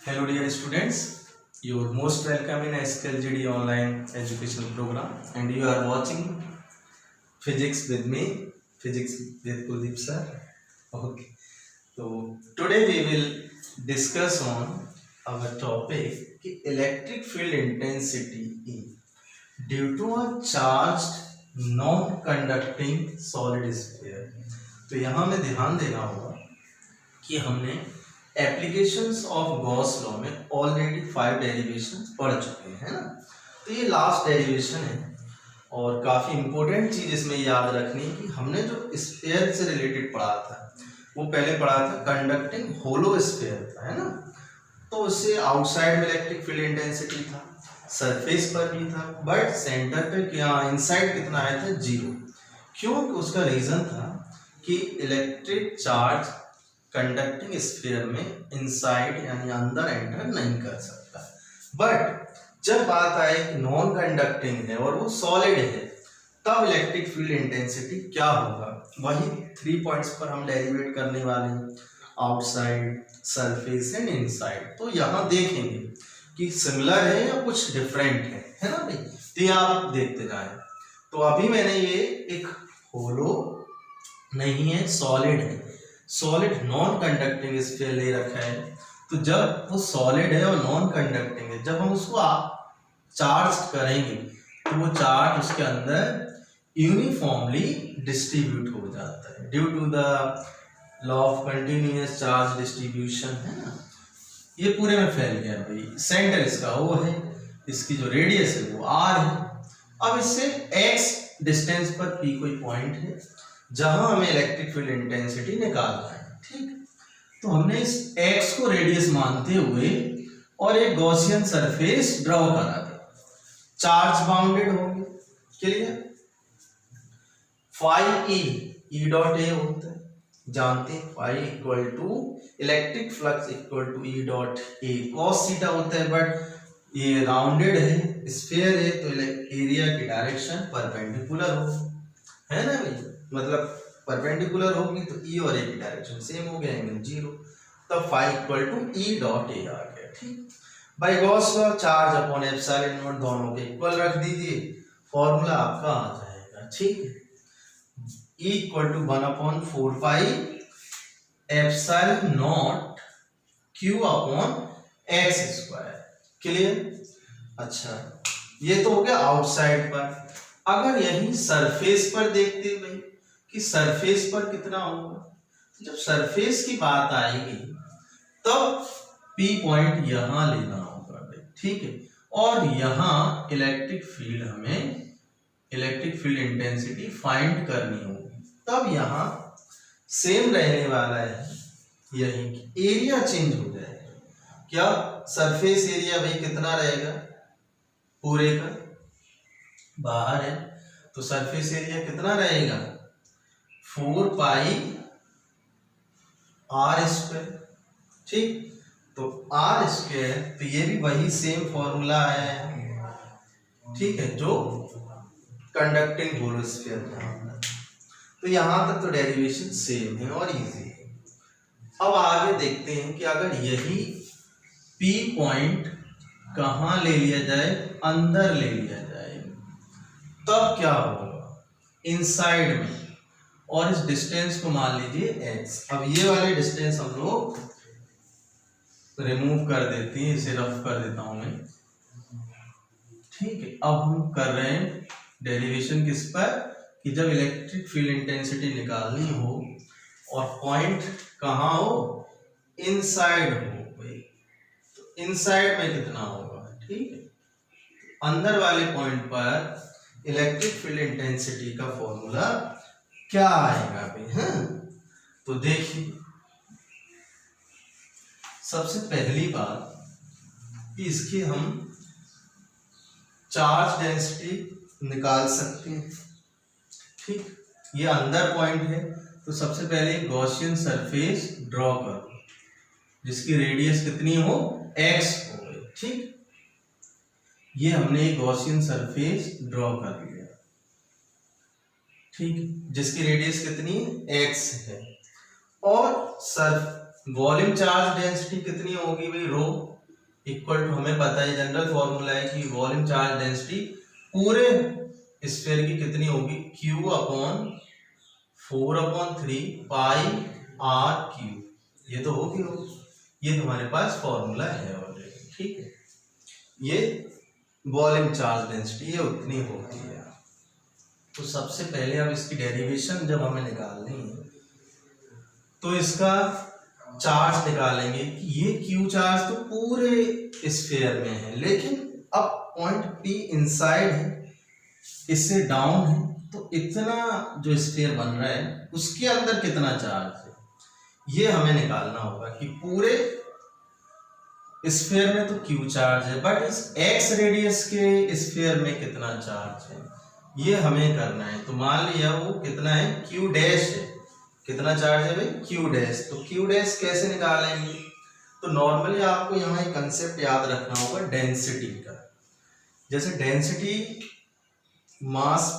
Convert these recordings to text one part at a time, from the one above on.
Hello dear students, you are most welcome in SKLGD online educational program and you are watching physics with me, physics with Kuldeep sir. Okay, so today we will discuss on our topic electric field intensity E due to a charged non-conducting solid sphere. तो यहाँ में ध्यान देना होगा कि हमने applications of Gauss law में already 5 derivations पढ़ चुके हैं ना। तो ये लास्ट डेरिवेशन है और काफ़ी इंपॉर्टेंट चीज़ इसमें याद रखनी है कि हमने जो स्फीयर से रिलेटेड पढ़ा था वो पहले पढ़ा था कंडक्टिंग होलो स्फीयर था, है ना। तो उससे आउटसाइड में इलेक्ट्रिक फील्ड इंटेंसिटी था, सरफेस पर भी था, बट सेंटर पे क्या इनसाइड कितना आया था, 0। क्यों? उसका रीज़न था कि इलेक्ट्रिक चार्ज कंडक्टिंग स्फीयर में इनसाइड यानी अंदर एंटर नहीं कर सकता। बट जब बात आए नॉन कंडक्टिंग है और वो सॉलिड है तब इलेक्ट्रिक फील्ड इंटेंसिटी क्या होगा, वही 3 पॉइंट्स पर हम डेरिवेट करने वाले हैं, आउटसाइड, सरफेस एंड इनसाइड। तो यहाँ देखेंगे कि सिमिलर है या कुछ डिफरेंट है ना भाई। तो ये आप देखते जाए। तो अभी मैंने ये एक होलो नहीं है, सॉलिड है, सॉलिड नॉन कंडक्टिंग स्फीयर ले रखा है। तो जब वो सॉलिड है और नॉन कंडक्टिंग है, जब हम उसको चार्ज करेंगे तो वो चार्ज उसके अंदर यूनिफॉर्मली डिस्ट्रीब्यूट हो जाता है due to the law of continuous charge distribution, है ना। ये पूरे में फैल गया भाई। सेंटर इसका O है, इसकी जो रेडियस है वो R है। अब इससे x डिस्टेंस पर P कोई पॉइंट है जहां हमें इलेक्ट्रिक फील्ड इंटेंसिटी निकालना है, ठीक। तो हमने इस x को रेडियस मानते हुए और एक गॉसियन सरफेस ड्रॉ करा था, चार्ज बाउंडेड होंगे, clear. Phi E dot A होता है, जानते हैं, phi equal to electric flux equal to E dot A cos theta होता है। बट ये राउंडेड है, स्फीयर है, तो एरिया की डायरेक्शन परपेंडिकुलर हो, है ना भाई। मतलब परपेंडिकुलर होगी तो ई और ए की डायरेक्शन सेम हो गया, एंगल 0। तब phi equal to E dot A आ गया, ठीक। By Gauss law charge upon epsilon naught दोनों के इक्वल रख दीजिए, फॉर्मूला आपका आ जाएगा, ठीक है। E equal to 1/4 pi epsilon naught Q upon x square, clear. अच्छा, ये तो हो गया आउटसाइड पर। अगर यही सरफेस पर देखते भाई कि सरफेस पर कितना होगा, तो जब सरफेस की बात आएगी तब P पॉइंट यहां लेना होगा भाई, ठीक है। और यहां इलेक्ट्रिक फील्ड, हमें इलेक्ट्रिक फील्ड इंटेंसिटी फाइंड करनी होगी। तब यहां सेम रहने वाला है, यही एरिया चेंज हो जाएगा। क्या सरफेस एरिया भाई कितना रहेगा, पूरे का बाहर है तो सरफेस एरिया कितना रहेगा, 4 पाई आर स्क्वायर, ठीक। तो आर स्क्वायर, तो ये भी वही सेम फॉर्मूला है, ठीक है, जो कंडक्टिंग होलो स्फीयर था। तो यहां तक तो डेरिवेशन सेम है और इजी है। अब आगे देखते हैं कि अगर यही P पॉइंट कहां ले लिया जाए, अंदर ले लिया जाए, तब क्या होगा, इनसाइड में। और इस डिस्टेंस को मान लीजिए x। अब ये वाले डिस्टेंस हम लोग रिमूव कर देते हैं, इसे रफ कर देता हूं मैं, ठीक है। अब हम कर रहे हैं डेरिवेशन किस पर, कि जब इलेक्ट्रिक फील्ड इंटेंसिटी निकालनी हो और पॉइंट कहाँ हो, इनसाइड हो भाई, तो इनसाइड में कितना होगा, ठीक है। अंदर वाले पॉइंट पर इलेक्ट्रिक फील्ड इंटेंसिटी का फॉर्मूला क्या आएगा भाई, हाँ। तो देखिए, सबसे पहली बात कि इसकी हम चार्ज डेंसिटी निकाल सकते हैं, ठीक। ये अंदर पॉइंट है तो सबसे पहले गॉसियन सरफेस ड्रॉ करो जिसकी रेडियस कितनी हो, x हो, ठीक। ये हमने गॉसियन सरफेस ड्रॉ कर लिया, ठीक, जिसकी रेडियस कितनी है, x है। और वॉल्यूम चार्ज डेंसिटी कितनी होगी भाई, रो, इक्वल टू, हमें पता है जनरल फॉर्मूला है कि वॉल्यूम चार्ज डेंसिटी पूरे स्फीयर की कितनी होगी, Q अपॉन 4/3 पाई R क्यू। ये तो होगी, ये तुम्हारे पास फॉर्मूला है ऑलरेडी, ठीक है। ये वॉल्यूम चार्ज डेंसिटी ये उतनी होती है। तो सबसे पहले अब इसकी डेरिवेशन जब हमें निकालनी है तो इसका चार्ज निकालेंगे कि ये क्यू चार्ज तो पूरे स्फीयर में है, लेकिन अब पॉइंट P इनसाइड है, इससे डाउन है, तो इतना जो स्फीयर बन रहा है उसके अंदर कितना चार्ज है ये हमें निकालना होगा कि पूरे स्फीयर में तो क्यू चार्ज है, बट इस एक्स रेडियस के स्फीयर में कितना चार्ज है ये हमें करना है। तो मान लिया वो कितना है, क्यू डैश है, कितना चार्ज है भाई, क्यू डैश। तो क्यू डैश कैसे निकालेंगे, तो नॉर्मली आपको यहाँ एक कंसेप्ट याद रखना होगा डेंसिटी का। जैसे डेंसिटी मास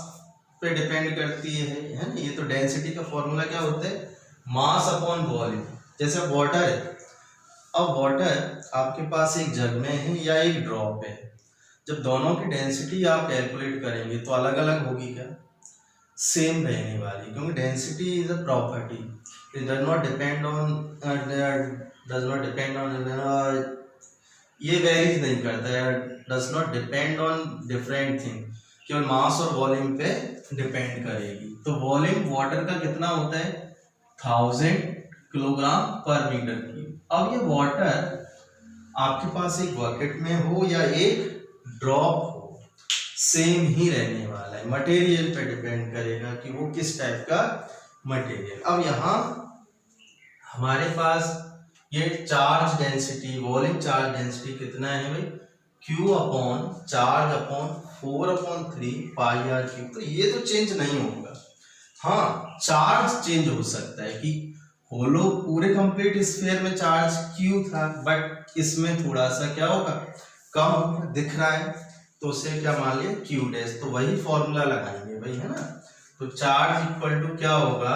पे डिपेंड करती है ना, ये तो डेंसिटी का फॉर्मूला क्या होता है, मास अपॉन वॉल्यूम। जैसे वाटर है, अब वाटर आपके पास एक जग में है या एक ड्रॉप है, जब दोनों की डेंसिटी आप कैलकुलेट करेंगे तो अलग अलग होगी क्या, सेम रहने वाली, क्योंकि density is a property, it does not depend on ये वेरीज नहीं करता है, does not depend on different thing, केवल मास और वॉल्यूम पे डिपेंड करेगी। तो वॉल्यूम वाटर का कितना होता है, 1000 किलोग्राम पर मीटर क्यूब। अब ये वाटर आपके पास एक बकेट में हो या एक ड्रॉप हो, सेम ही रहने वाला है, मटेरियल पे डिपेंड करेगा कि वो किस टाइप का मटेरियल। अब यहाँ हमारे पास ये charge density, volume charge density कितना है भाई, Q upon charge upon 4/3 pi R cube. तो ये तो चेंज नहीं होगा, हाँ चार्ज चेंज हो सकता है कि होलो पूरे कंप्लीट स्फीयर में चार्ज Q था, बट इसमें थोड़ा सा क्या होगा, कम दिख रहा है, तो उसे क्या मान लिया Q डैश। तो वही फॉर्मूला लगाएंगे भाई, है ना। तो चार्ज इक्वल टू क्या होगा,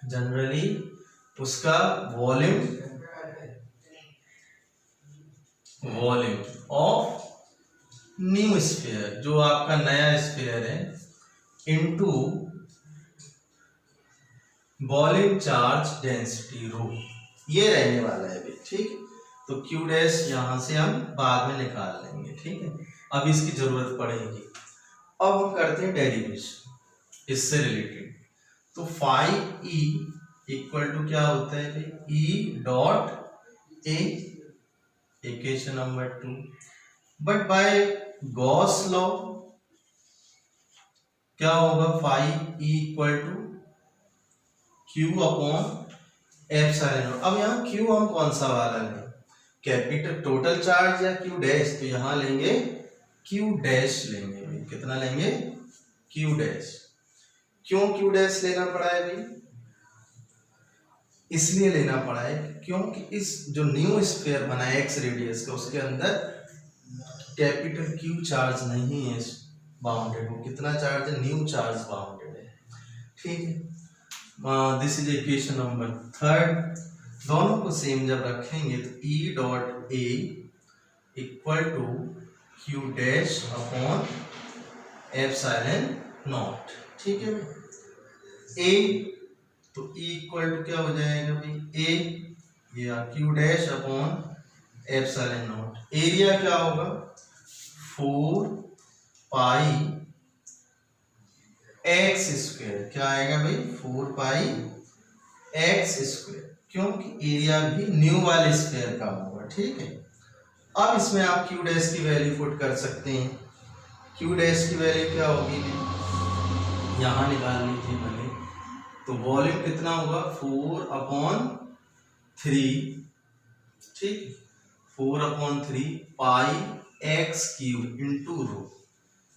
जनरली उसका वॉल्यूम ऑफ न्यू स्फीयर, जो आपका नया स्फीयर है, into volume charge density rho, ये रहने वाला है भाई, ठीक है। तो Q डैश यहां से हम बाद में निकाल लेंगे, ठीक है, अब इसकी जरूरत पड़ेगी। अब हम करते हैं डेरिवेशन इससे रिलेटेड। तो फाई E इक्वल टू क्या होता है भाई, E dot A, equation number 2, but by Gauss law क्या होगा, phi E equal to Q upon epsilon. अब यहाँ Q हम कौन सा वाला लें, कैपिटल टोटल चार्ज या Q डैश, तो यहाँ लेंगे Q डैश लेंगे भाई, कितना लेंगे, Q डैश। क्यों Q डैश लेना पड़ा है भाई, इसलिए लेना पड़ा है क्योंकि इस जो न्यू स्फीयर बना है एक्स रेडियस का, उसके अंदर कैपिटल Q चार्ज नहीं है बाउंडेड, वो कितना चार्ज है, न्यू चार्ज बाउंडेड है, ठीक है। This is equation number 3। दोनों को सेम जब रखेंगे तो E dot A equal to Q dash upon epsilon naught, ठीक है। A तो E इक्वल टू क्या हो जाएगा भाई, A या Q dash upon epsilon not. Area क्या होगा, 4 पाई एक्स स्क्वायर, क्या आएगा भाई, 4 पाई एक्स स्क्वायर, क्योंकि एरिया भी न्यू वाले स्फीयर का होगा, ठीक है। अब इसमें आप Q डैश की वैल्यू पुट कर सकते हैं। Q डैश की वैल्यू क्या होगी, यहाँ निकाल लीजिए मैंने, तो वॉल्यूम कितना होगा, 4/3, ठीक, 4/3 पाई एक्स क्यूब इंटू रो,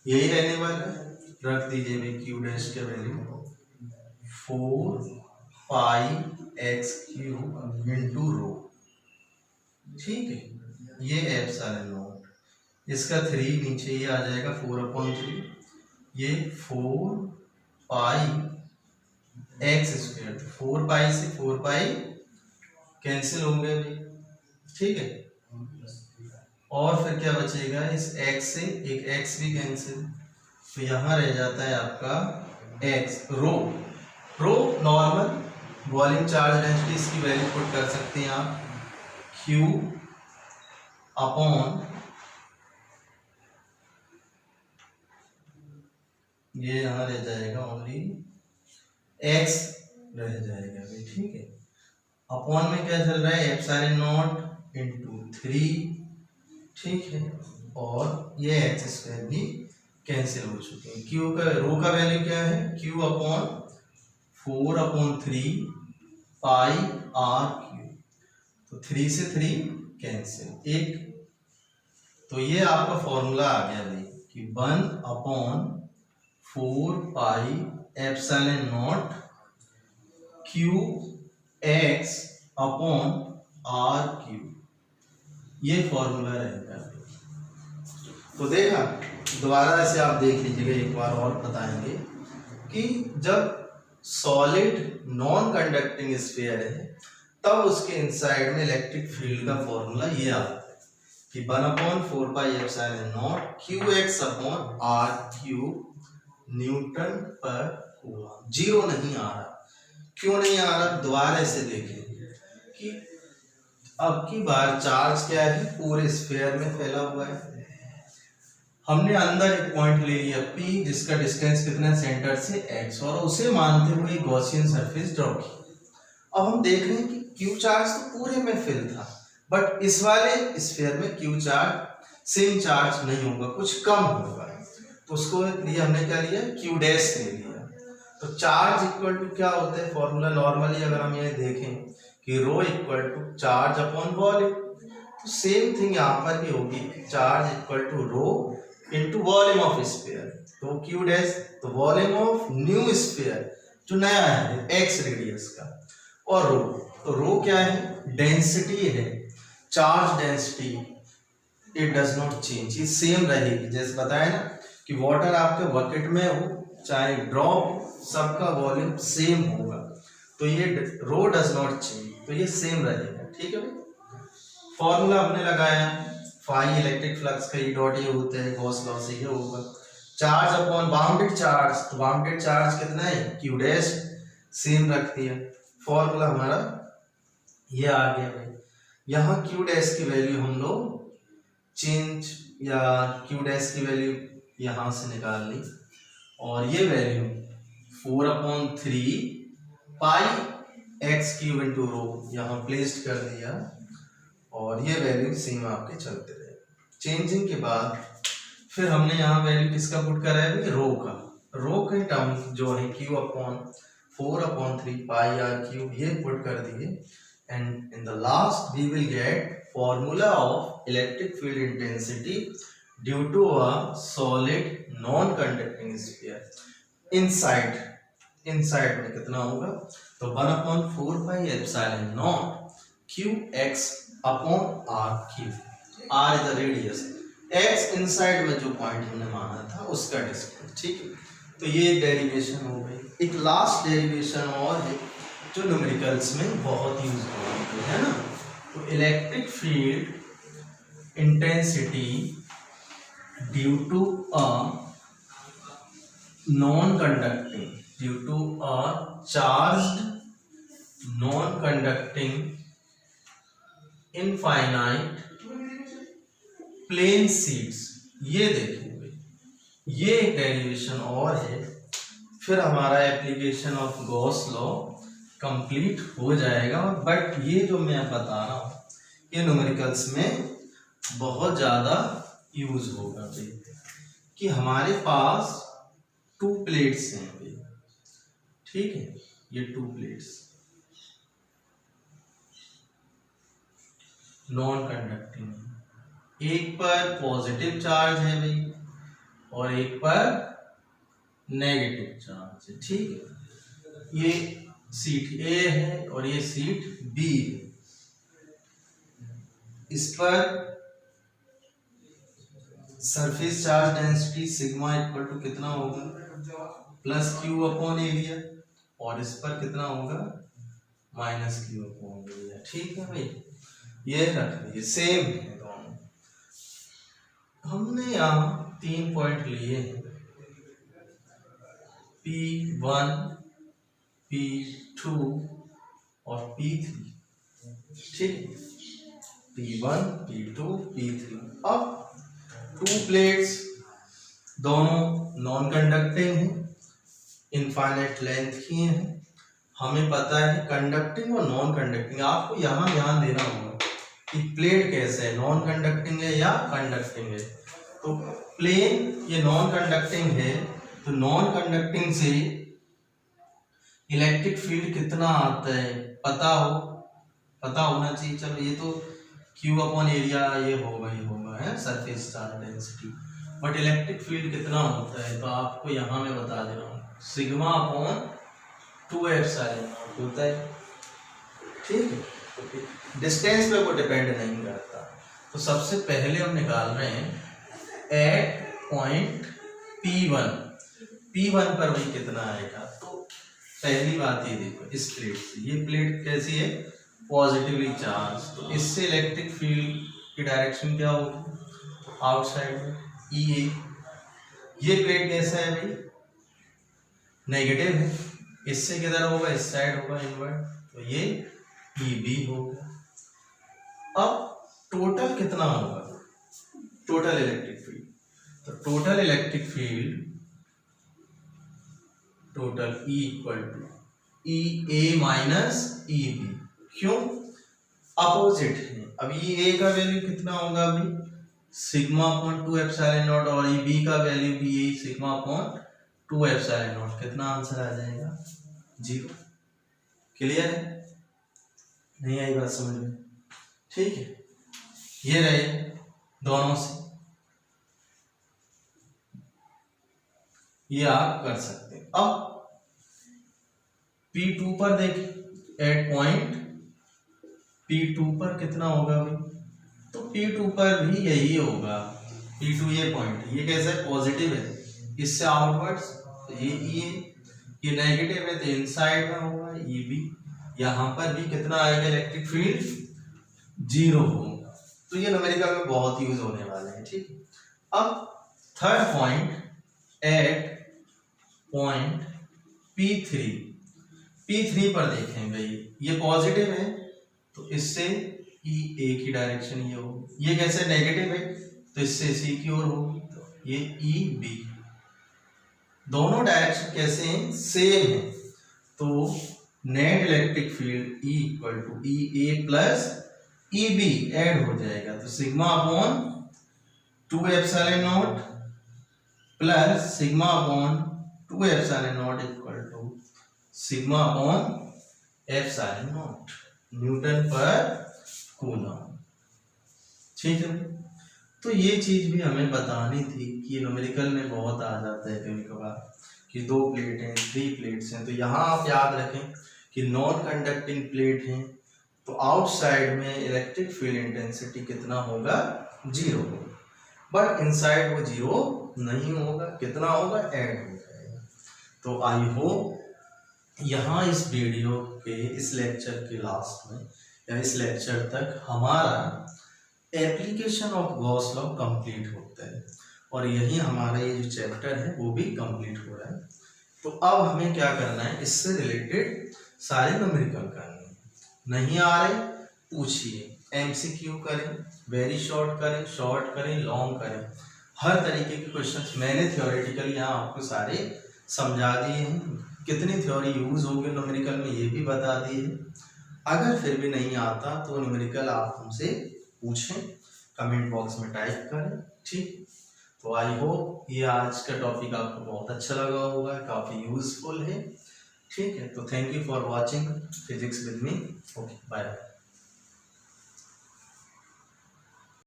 यही रहने वाला है। रख दीजिए भाई Q डैश के वैल्यू 4 पाई एक्स क्यूब इंटू रो, ठीक है, ये एप्सिलॉन नॉट, इसका 3 नीचे ही आ जाएगा, 4/3, ये 4 पाई एक्स स्क्वायर, तो 4 पाई से 4 पाई कैंसिल होंगे भाई, ठीक है। और फिर क्या बचेगा, इस x से एक x भी कैंसिल, तो यहाँ रह जाता है आपका x रो नॉर्मल वॉल्यूम चार्ज डेंसिटी, इसकी वैल्यू पुट कर सकते हैं आप Q अपॉन ये यहाँ रह जाएगा ओनली x रह जाएगा भाई, ठीक है। अपॉन में क्या चल रहा है, एप्सिलॉन नॉट इंटू 3, ठीक है, और ये एक्स स्क्वायर भी कैंसिल हो चुके हैं। क्यू का रो का वैल्यू क्या है, Q upon 4/3 pi R cube, तो 3 से 3 कैंसिल एक, तो ये आपका फॉर्मूला आ गया भाई कि 1/4 pi epsilon naught Q X upon R cube, ये फॉर्मूला रहेगा। तो देखा, दोबारा से आप देख लीजिएगा, एक बार और बताएंगे कि जब सॉलिड नॉन कंडक्टिंग स्फीयर है तब उसके इनसाइड में इलेक्ट्रिक फील्ड का फॉर्मूला ये आता है कि 1/4 pi epsilon naught Q X upon R cube newton per coulomb. Zero नहीं आ रहा, क्यों नहीं आ रहा, दोबारा से देखें कि अब की बार चार्ज क्या है, पूरे स्फीयर में फैला हुआ है। हमने अंदर एक पॉइंट ले लिया P जिसका डिस्टेंस कितना है सेंटर से x, और उसे मानते हुए गॉसियन सरफेस ड्रॉ की। अब हम देख रहे हैं कि Q चार्ज तो पूरे में फिल था, बट इस वाले स्फीयर में Q चार्ज सेम चार्ज नहीं होगा, कुछ कम होगा, तो उसको लिए हमने क्या लिया, Q डैश ले लिया। तो चार्ज इक्वल टू क्या होता है, फॉर्मूला नॉर्मली अगर हम ये देखें कि rho equal to charge upon volume, तो सेम थिंग यहाँ पर भी होगी, charge equal to rho into volume of sphere, तो क्यू डैश तो वॉल्यूम ऑफ न्यू स्फीयर जो नया है x रेडियस का, और रो, तो रो क्या है, डेंसिटी है, charge density, it does not change, ये सेम रहेगी। जैसे बताया ना कि वाटर आपके बकेट में हो चाहे ड्रॉप, सबका वॉल्यूम सेम होगा, तो ये रो डज नॉट चेंज, तो ये सेम रहेगा, ठीक है। फॉर्मूला हमने लगाया, फाई इलेक्ट्रिक फ्लक्स का ई डॉट ये होता है, गॉस लॉ से ये होगा, चार्ज अपॉन बाउंडेड चार्ज, तो बाउंडेड चार्ज कितना है, क्यू डैश सेम रख दिया, फॉर्मूला हमारा ये आ गया भाई। यहाँ क्यू डैश की वैल्यू हम लोग चेंज, या क्यू डैश की वैल्यू यहाँ से निकाल ली, और ये वैल्यू 4/3 पाई एक्स क्यूब इंटू रो यहाँ प्लेस्ड कर दिया, और ये वैल्यू सेम आपके चलते रहे। चेंजिंग के बाद फिर हमने यहाँ वैल्यू किसका पुट करा है, रो का, रो के टर्म जो है Q upon 4/3 pi R cube, ये पुट कर दिए, and in the last we will get formula of electric field intensity due to a solid non conducting sphere. Inside में कितना होगा, तो 1/4 pi epsilon naught Q X upon R cube, R is the radius, X inside में जो point हमने माना था उसका डिस्टेंस, ठीक है। तो ये डेरिवेशन हो गई। एक लास्ट डेरिवेशन और है जो न्यूमेरिकल्स में बहुत यूज होती है ना, तो electric field intensity due to a non conducting, due to a charged non conducting infinite plane sheets, ये देखिए ये एक डेरिवेशन और है, फिर हमारा application of Gauss law complete हो जाएगा। बट ये जो मैं बता रहा हूँ ये न्यूमेरिकल्स में बहुत ज़्यादा यूज होगा भाई, कि हमारे पास 2 प्लेट्स हैं भाई, ठीक है, ये 2 प्लेट्स नॉन कंडक्टिंग, एक पर पॉजिटिव चार्ज है भाई और एक पर नेगेटिव चार्ज है, ठीक है। ये सीट A है और ये सीट B है, इस पर surface charge density sigma equal to कितना होगा, प्लस क्यू अपॉन एरिया, और इस पर कितना होगा, माइनस क्यू अपॉन एरिया, ठीक है भाई। ये रख लिए, सेम है दोनों। हमने यहाँ 3 पॉइंट लिए हैं, P1, P2 और P3, ठीक। P1, P2, P3। अब 2 प्लेट्स दोनों नॉन कंडक्टिंग हैं, इनफाइनाइट लेंथ की हैं। हमें पता है कंडक्टिंग और नॉन कंडक्टिंग। आपको यहाँ ध्यान देना होगा कि प्लेट कैसे है, नॉन कंडक्टिंग है या कंडक्टिंग है। तो प्लेन ये नॉन कंडक्टिंग है, तो नॉन कंडक्टिंग से इलेक्ट्रिक फील्ड कितना आता है पता होना चाहिए। चलो ये तो Q अपॉन एरिया ये होगा है surface charge density, but electric field कितना होता है तो आपको यहाँ मैं बता दे रहा हूँ, सिग्मा अपॉन 2 एप्सिलॉन नॉट होता है, ठीक है। डिस्टेंस पे वो डिपेंड नहीं करता। तो सबसे पहले हम निकाल रहे हैं एट पॉइंट P1 पर वही कितना आएगा। तो पहली बात ये देखो, इस प्लेट से, ये प्लेट कैसी है, पॉजिटिवली चार्ज, तो इससे इलेक्ट्रिक फील्ड की डायरेक्शन क्या होगी, आउटसाइड में, EA। ये प्लेट कैसा है भाई, नेगेटिव है, इससे किधर होगा, इस साइड होगा इनवर्ट, तो ये EB होगा। अब टोटल कितना होगा, टोटल इलेक्ट्रिक फील्ड, तो total electric field total E equal to EA minus EB। क्यों, अपोजिट है। अब EA का वैल्यू कितना होगा अभी, सिग्मा अपॉन 2 एप्सिलॉन नॉट, और EB का वैल्यू भी यही सिग्मा अपॉन 2 एप्सिलॉन नॉट। कितना आंसर आ जाएगा, 0। क्लियर है, नहीं आई बात समझ में, ठीक है। ये रहे दोनों से, ये आप कर सकते हैं। अब P2 पर देखिए, एट पॉइंट P2 पर कितना होगा भाई, तो P2 पर भी यही होगा। P2 ये पॉइंट, ये कैसा है, पॉजिटिव है, इससे आउटवर्ड्स, तो ये नेगेटिव है, तो इनसाइड में होगा EB। यहाँ पर भी कितना आएगा इलेक्ट्रिक फील्ड, 0 होगा। तो ये न्यूमेरिकल में बहुत यूज होने वाले हैं, ठीक। अब third point eight point P3 पर देखें भाई, ये पॉजिटिव है, तो इससे EA की डायरेक्शन ये होगी। ये कैसे नेगेटिव है, तो इससे C की ओर होगी, तो ये EB। दोनों डायरेक्शन कैसे हैं, सेम है, तो net electric field E equal to EA plus EB add हो जाएगा, तो sigma upon 2 epsilon naught plus sigma upon 2 epsilon naught equal to sigma upon epsilon naught newton per coulomb, ठीक है। तो ये चीज भी हमें बतानी थी कि न्यूमेरिकल में बहुत आ जाता है कभी कभार कि 2 प्लेट हैं, 3 प्लेट्स हैं, तो यहाँ आप याद रखें कि नॉन कंडक्टिंग प्लेट हैं, तो आउटसाइड में इलेक्ट्रिक फील्ड इंटेंसिटी कितना होगा, 0 होगा, बट इनसाइड वो 0 नहीं होगा, कितना होगा, ऐड हो जाएगा। तो आई होप यहाँ इस वीडियो के इस लेक्चर के लास्ट में या इस लेक्चर तक हमारा application of Gauss law complete होता है, और यही हमारा ये जो चैप्टर है वो भी कंप्लीट हो रहा है। तो अब हमें क्या करना है, इससे रिलेटेड सारे न्यूमेरिकल करने हैं। नहीं आ रहे पूछिए, MCQ करें, वेरी शॉर्ट करें, शॉर्ट करें, लॉन्ग करें, हर तरीके के क्वेश्चंस मैंने थियोरेटिकली यहाँ आपको सारे समझा दिए हैं। कितनी थ्योरी यूज होगी न्यूमेरिकल में ये भी बता दिए। अगर फिर भी नहीं आता तो न्यूमेरिकल आप हमसे पूछें, कमेंट बॉक्स में टाइप करें, ठीक। तो आई होप ये आज का टॉपिक आपको बहुत अच्छा लगा होगा, काफ़ी यूजफुल है, ठीक है। तो thank you for watching physics with me, okay bye.